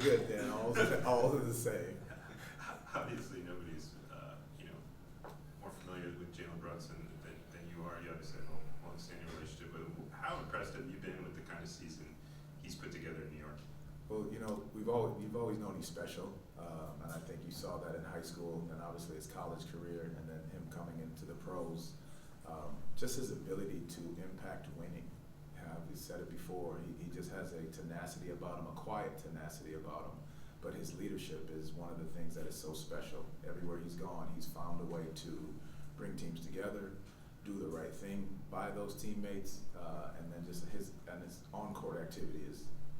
good then. All are the same. Obviously, nobody's more familiar with Jalen Brunson than you are. You obviously have a long-standing relationship with him. How impressed have you been with the kind of season he's put together in New York? Well, you've always known he's special, and I think you saw that in high school, and obviously his college career, and then him coming into the pros. Just his ability to impact winning. We said it before. He just has a tenacity about him, a quiet tenacity about him. But his leadership is one of the things that is so special. Everywhere he's gone, he's found a way to bring teams together, do the right thing by those teammates, and then just his on-court activity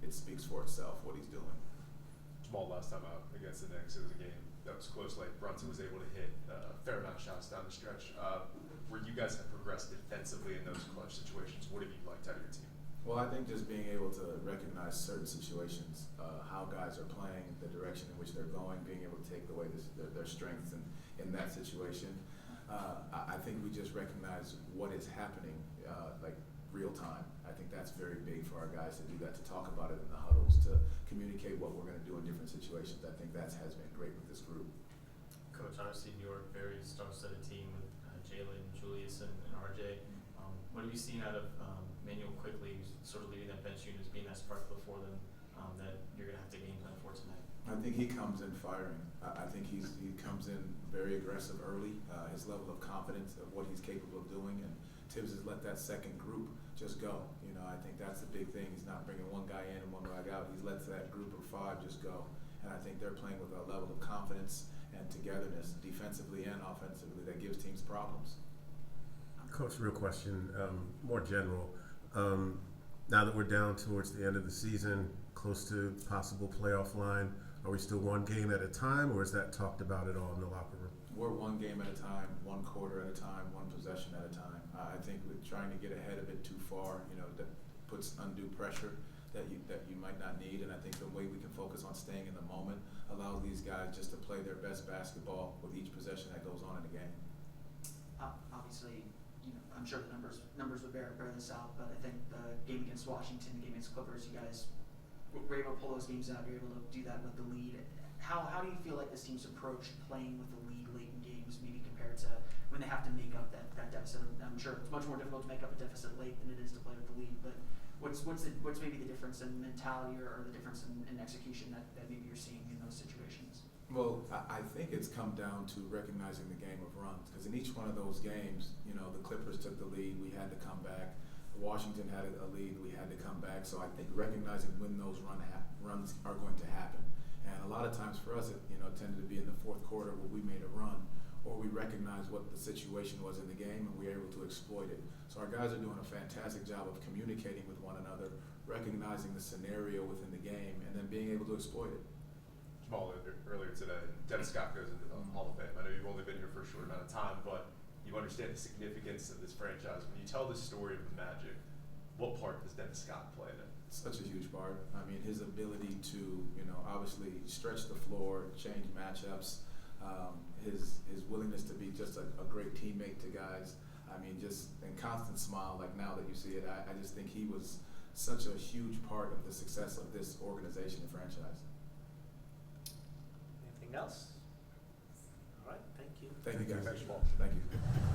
it speaks for itself what he's doing. Jamal, last time out against the Knicks, it was a game that was close. Like Brunson was able to hit a fair amount of shots down the stretch. Where you guys have progressed defensively in those clutch situations, what have you liked out of your team? Well, I think just being able to recognize certain situations, how guys are playing, the direction in which they're going, being able to take away their strengths in that situation. I think we just recognize what is happening, like real time. I think that's very big for our guys to do that, to talk about it in the huddles, to communicate what we're going to do in different situations. I think that has been great with this group. Coach, obviously New York, very star-studded team with Jalen, Julius, and RJ. What have you seen out of Manuel quickly, sort of leading that bench unit, being that spark before them that you're going to have to game plan for tonight? I think he comes in firing. I think he comes in very aggressive early. His level of confidence of what he's capable of doing, and Tibbs has let that second group just go. I think that's the big thing. He's not bringing one guy in and one guy out. He lets that group of five just go. And I think they're playing with a level of confidence and togetherness, defensively and offensively, that gives teams problems. Coach, real question, more general. Now that we're down towards the end of the season, close to possible playoff line, are we still one game at a time, or is that talked about at all in the locker room? We're one game at a time, one quarter at a time, one possession at a time. I think with trying to get ahead of it too far, that puts undue pressure that you might not need. And I think the way we can focus on staying in the moment allows these guys just to play their best basketball with each possession that goes on in the game. Obviously, I'm sure the numbers would bear this out, but I think the game against Washington, the game against Clippers, you guys were able to pull those games out. You're able to do that with the lead. How do you feel like this team's approach playing with the lead late in games, maybe compared to when they have to make up that deficit? I'm sure it's much more difficult to make up a deficit late than it is to play with the lead, but what's maybe the difference in mentality or the difference in execution that maybe you're seeing in those situations? Well, I think it's come down to recognizing the game of runs, because in each one of those games, the Clippers took the lead, we had to come back. Washington had a lead, we had to come back. So I think recognizing when those runs are going to happen. And a lot of times for us, it tended to be in the fourth quarter where we made a run, or we recognized what the situation was in the game and we were able to exploit it. So our guys are doing a fantastic job of communicating with one another, recognizing the scenario within the game, and then being able to exploit it. Jamal, earlier today, Dennis Scott goes into the Hall of Fame. I know you've only been here for a short amount of time, but you understand the significance of this franchise. When you tell the story of the Magic, what part does Dennis Scott play in it? Such a huge part. I mean, his ability to, obviously stretch the floor, change matchups, his willingness to be just a great teammate to guys. I mean, just and constant smile. Like now that you see it, I just think he was such a huge part of the success of this organization and franchise. Anything else? All right, thank you. Thank you, guys. Thanks, Jamal. Thank you.